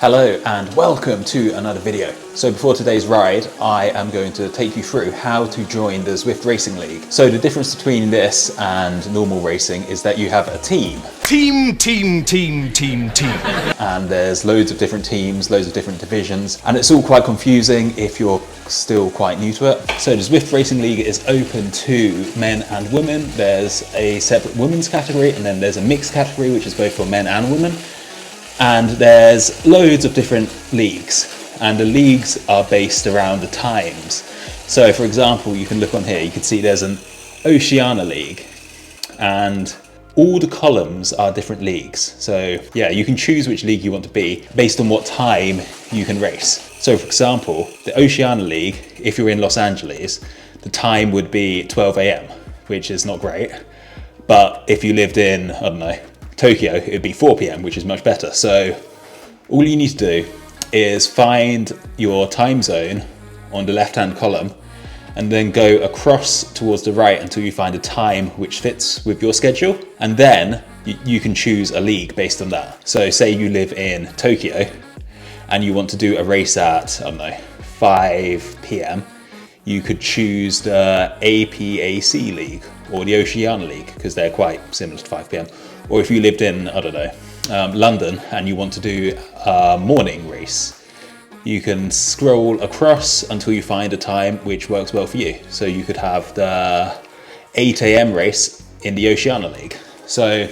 Hello and welcome to another video. So before today's ride, I am going to take you through how to join the Zwift Racing League. So the difference between this and normal racing is that you have a team. Team. And there's loads of different teams, loads of different divisions, and it's all quite confusing if you're still quite new to it. So the Zwift Racing League is open to men and women. There's a separate women's category, and then there's a mixed category, which is both for men and women. And there's loads of different leagues, and the leagues are based around the times. So for example, you can look on here, you can see there's an Oceania League, and all the columns are different leagues. So yeah, you can choose which league you want to be based on what time you can race. So for example, the Oceania League, if you're in Los Angeles, the time would be 12 AM, which is not great. But if you lived in, I don't know, Tokyo, it would be 4 PM, which is much better. So all you need to do is find your time zone on the left-hand column and then go across towards the right until you find a time which fits with your schedule. And then you can choose a league based on that. So say you live in Tokyo and you want to do a race at, I don't know, 5 PM, you could choose the APAC League or the Oceania League because they're quite similar to 5 PM. Or if you lived in, I don't know, London and you want to do a morning race, you can scroll across until you find a time which works well for you. So you could have the 8 AM race in the Oceania League. So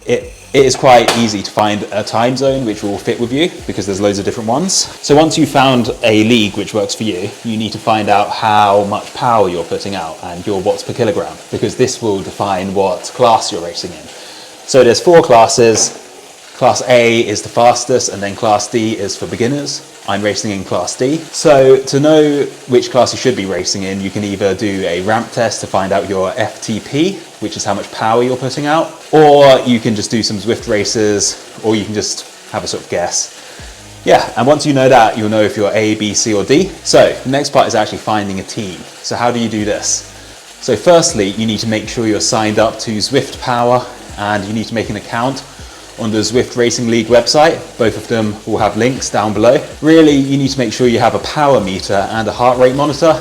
it is quite easy to find a time zone which will fit with you because there's loads of different ones. So once you've found a league which works for you, you need to find out how much power you're putting out and your watts per kilogram, because this will define what class you're racing in. So there's 4 classes. Class A is the fastest, and then Class D is for beginners. I'm racing in Class D. So to know which class you should be racing in, you can either do a ramp test to find out your FTP, which is how much power you're putting out, or you can just do some Zwift races, or you can just have a sort of guess. Yeah, and once you know that, you'll know if you're A, B, C, or D. So the next part is actually finding a team. So how do you do this? So firstly, you need to make sure you're signed up to Zwift Power, and you need to make an account on the Zwift Racing League website. Both of them will have links down below. Really, you need to make sure you have a power meter and a heart rate monitor.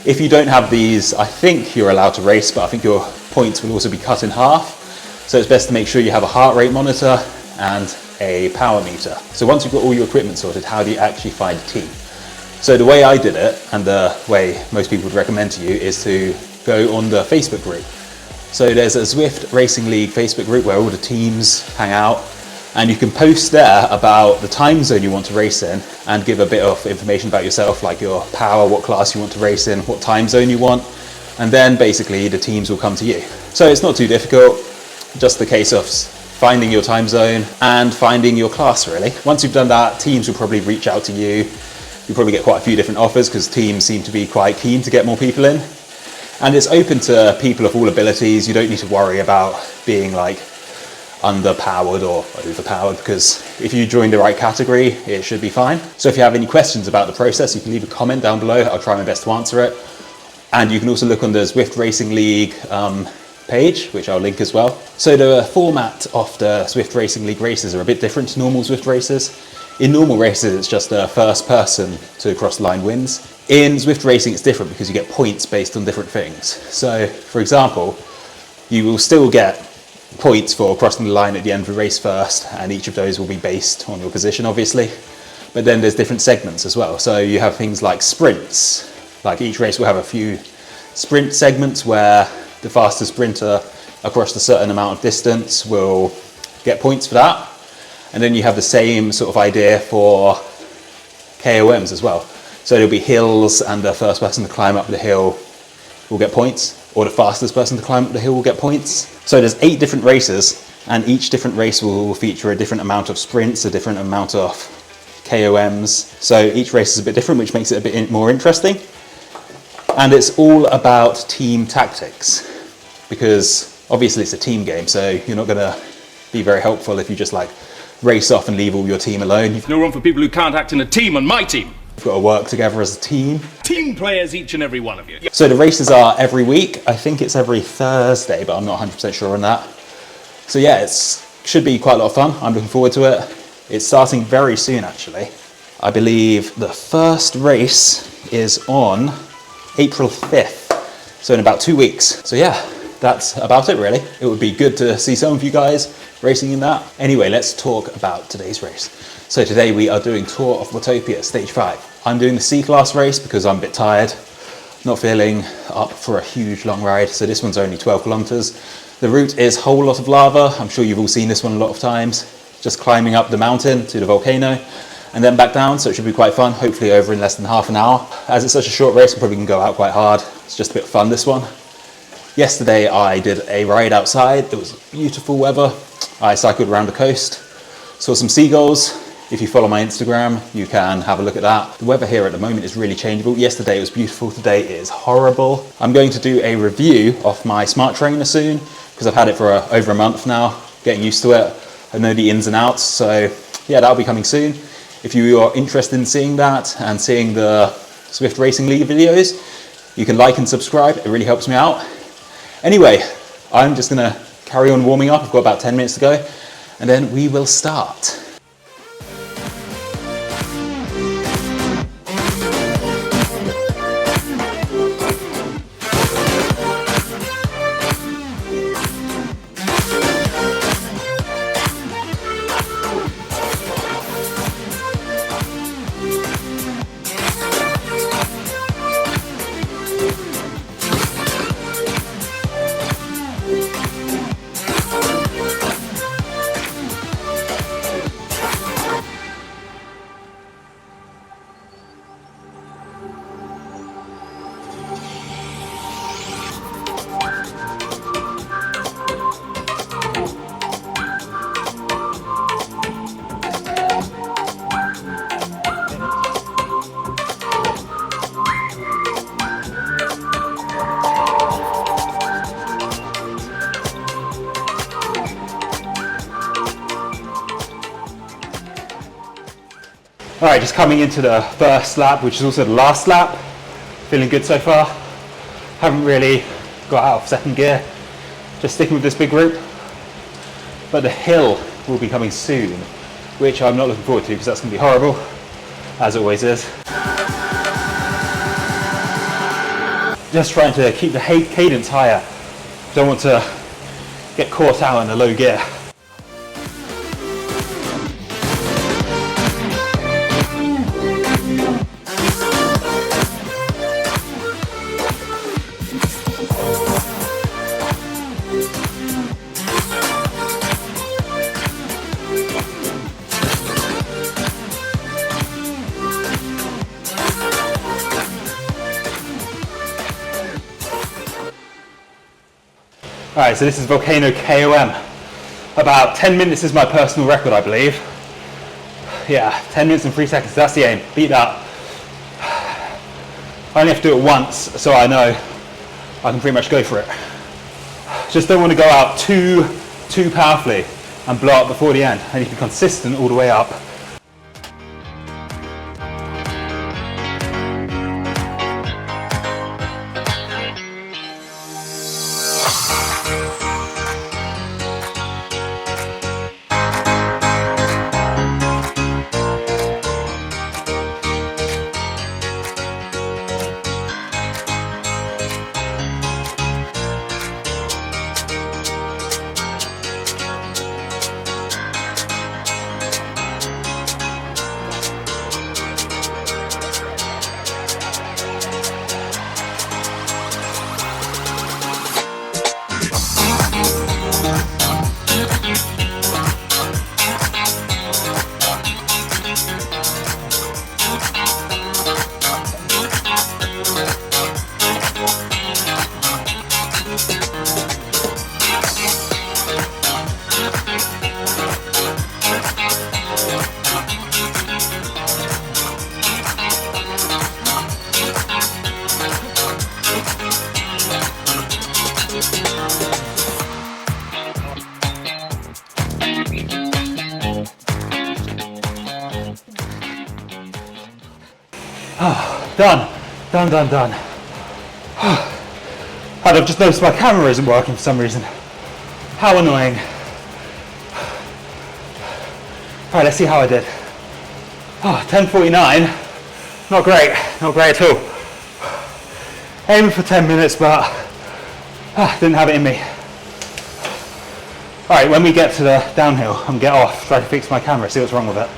If you don't have these, I think you're allowed to race, but I think your points will also be cut in half. So it's best to make sure you have a heart rate monitor and a power meter. So once you've got all your equipment sorted, how do you actually find a team? So the way I did it, and the way most people would recommend to you, is to go on the Facebook group. So there's a Zwift Racing League Facebook group where all the teams hang out, and you can post there about the time zone you want to race in and give a bit of information about yourself, like your power, what class you want to race in, what time zone you want, and then basically the teams will come to you. So it's not too difficult, just the case of finding your time zone and finding your class really. Once you've done that, teams will probably reach out to you. You'll probably get quite a few different offers because teams seem to be quite keen to get more people in. And it's open to people of all abilities. You don't need to worry about being like underpowered or overpowered, because if you join the right category, it should be fine. So if you have any questions about the process, you can leave a comment down below. I'll try my best to answer it. And you can also look on the Zwift Racing League page, which I'll link as well. So the format of the Zwift Racing League races are a bit different to normal Zwift races. In normal races, it's just the first person to cross the line wins. In Zwift Racing, it's different because you get points based on different things. So, for example, you will still get points for crossing the line at the end of the race first, and each of those will be based on your position, obviously. But then there's different segments as well. So you have things like sprints. Like each race will have a few sprint segments where the fastest sprinter across a certain amount of distance will get points for that. And then you have the same sort of idea for KOMs as well. So there'll be hills, and the first person to climb up the hill will get points, or the fastest person to climb up the hill will get points. So there's 8 different races, and each different race will feature a different amount of sprints, a different amount of KOMs. So each race is a bit different, which makes it a bit more interesting. And it's all about team tactics, because obviously it's a team game, so you're not going to be very helpful if you just like race off and leave all your team alone. There's no room for people who can't act in a team on my team. You've got to work together as a team. Team players, each and every one of you. So the races are every week. I think it's every Thursday, but I'm not 100% sure on that. So yeah, it should be quite a lot of fun. I'm looking forward to it. It's starting very soon, actually. I believe the first race is on April 5th, so in about 2 weeks. So yeah, that's about it really. It would be good to see some of you guys racing in that. Anyway, let's talk about today's race. So today we are doing Tour of Watopia Stage 5. I'm doing the C-class race because I'm a bit tired, not feeling up for a huge long ride. So this one's only 12 kilometers. The route is Whole Lotta Lava. I'm sure you've all seen this one a lot of times. Just climbing up the mountain to the volcano and then back down, so it should be quite fun, hopefully over in less than half an hour. As it's such a short race, we probably can go out quite hard. It's just a bit of fun, this one. Yesterday I did a ride outside. It was beautiful weather. I cycled around the coast, saw some seagulls. If you follow my Instagram, you can have a look at that. The weather here at the moment is really changeable. Yesterday it was beautiful, today it is horrible. I'm going to do a review of my smart trainer soon, because I've had it for over a month now, getting used to it. I know the ins and outs, so yeah, that'll be coming soon. If you are interested in seeing that and seeing the Zwift Racing League videos, you can like and subscribe, it really helps me out. Anyway, I'm just gonna carry on warming up. I've got about 10 minutes to go, and then we will start. All right, just coming into the first lap, which is also the last lap. Feeling good so far. Haven't really got out of second gear. Just sticking with this big group. But the hill will be coming soon, which I'm not looking forward to because that's going to be horrible, as it always is. Just trying to keep the cadence higher. Don't want to get caught out in a low gear. Alright, so this is Volcano KOM. About 10 minutes is my personal record, I believe. Yeah, 10 minutes and 3 seconds, that's the aim. Beat that. I only have to do it once, so I know I can pretty much go for it. Just don't want to go out too powerfully and blow up before the end. I need to be consistent all the way up. Done. And I've just noticed my camera isn't working for some reason. How annoying. All right, let's see how I did. Oh, 10:49. Not great at all. Aiming for 10 minutes, but didn't have it in me. All right, when we get to the downhill, I'm gonna get off, try to fix my camera, see what's wrong with it.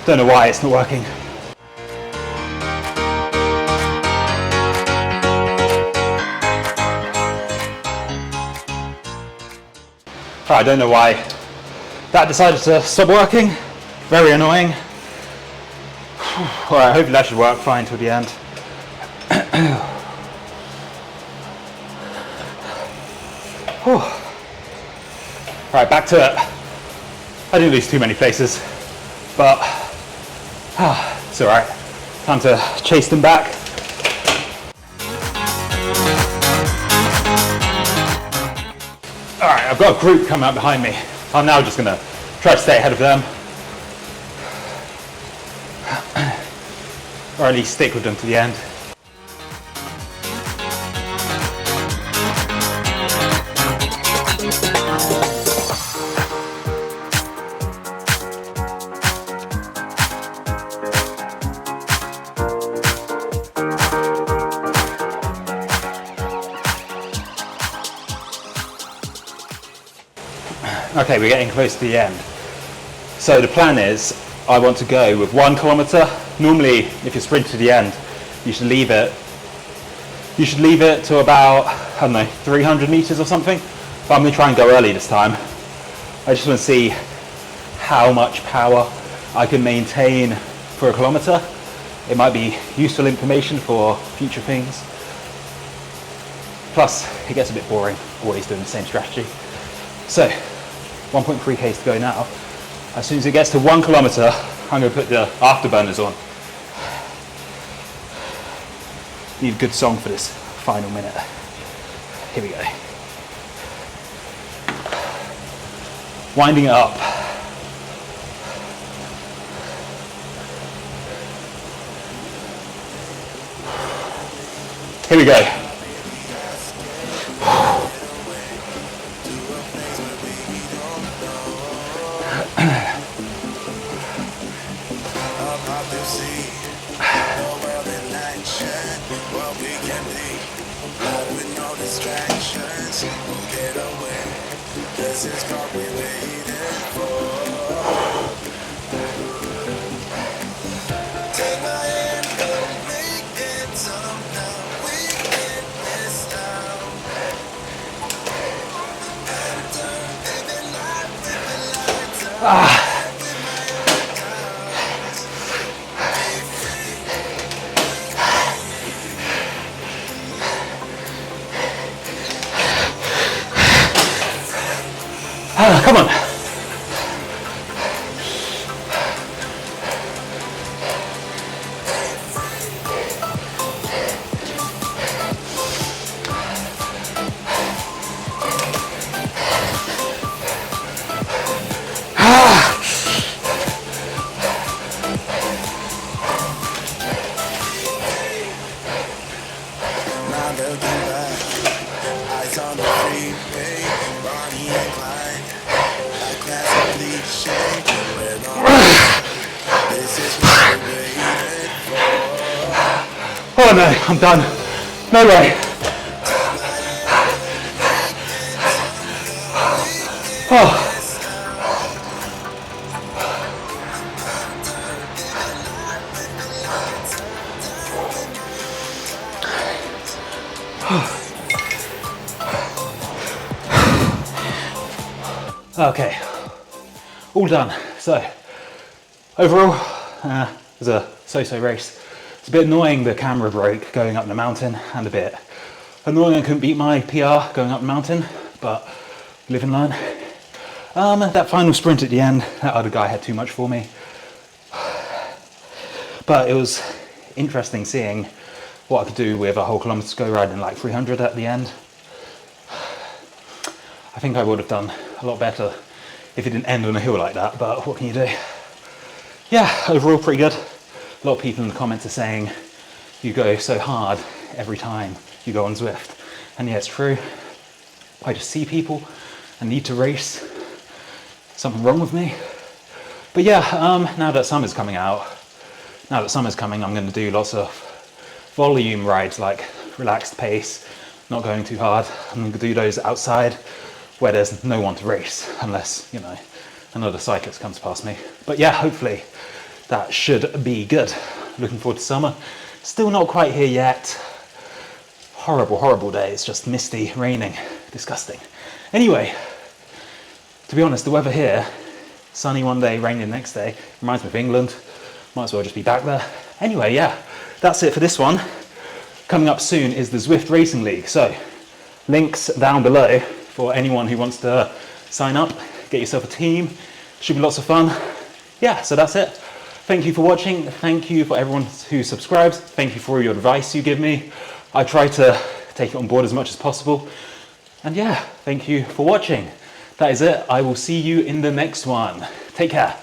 Don't know why it's not working. All right, I don't know why that decided to stop working. Very annoying. All right, hopefully that should work fine till the end. All right, back to it. I didn't lose too many places, but it's all right. Time to chase them back. All right, I've got a group coming up behind me. I'm now just gonna try to stay ahead of them, or at least stick with them to the end. Okay, we're getting close to the end. So the plan is, I want to go with 1 kilometer. Normally, if you're sprinting to the end, you should leave it to about, I don't know, 300 meters or something. But I'm gonna try and go early this time. I just want to see how much power I can maintain for a kilometer. It might be useful information for future things. Plus, it gets a bit boring, always doing the same strategy. So, 1.3 Ks to go now. As soon as it gets to 1 kilometer, I'm going to put the afterburners on. Need a good song for this final minute. Here we go. Winding it up. Here we go. Come on. Oh no, I'm done. No way. Oh. Okay, all done. So, overall, it was a so-so race. It's a bit annoying the camera broke going up the mountain, and a bit annoying I couldn't beat my PR going up the mountain, but live and learn. That final sprint at the end, that other guy had too much for me. But it was interesting seeing what I could do with a whole kilometer to go riding like 300 at the end. I think I would have done a lot better if it didn't end on a hill like that, but what can you do? Yeah, overall pretty good. A lot of people in the comments are saying you go so hard every time you go on Zwift. And yeah, it's true. I just see people and need to race. Something wrong with me. But yeah, now that summer's coming, I'm going to do lots of volume rides, like relaxed pace, not going too hard. I'm going to do those outside where there's no one to race, unless, you know, another cyclist comes past me. But yeah, hopefully that should be good. Looking forward to summer. Still not quite here yet. Horrible, horrible day. It's just misty, raining, disgusting. Anyway, to be honest, the weather here, sunny one day, rainy the next day, reminds me of England. Might as well just be back there. Anyway, yeah, that's it for this one. Coming up soon is the Zwift Racing League. So, links down below for anyone who wants to sign up, get yourself a team. Should be lots of fun. Yeah, so that's it. Thank you for watching. Thank you for everyone who subscribes. Thank you for all your advice you give me. I try to take it on board as much as possible. And yeah, thank you for watching. That is it. I will see you in the next one. Take care.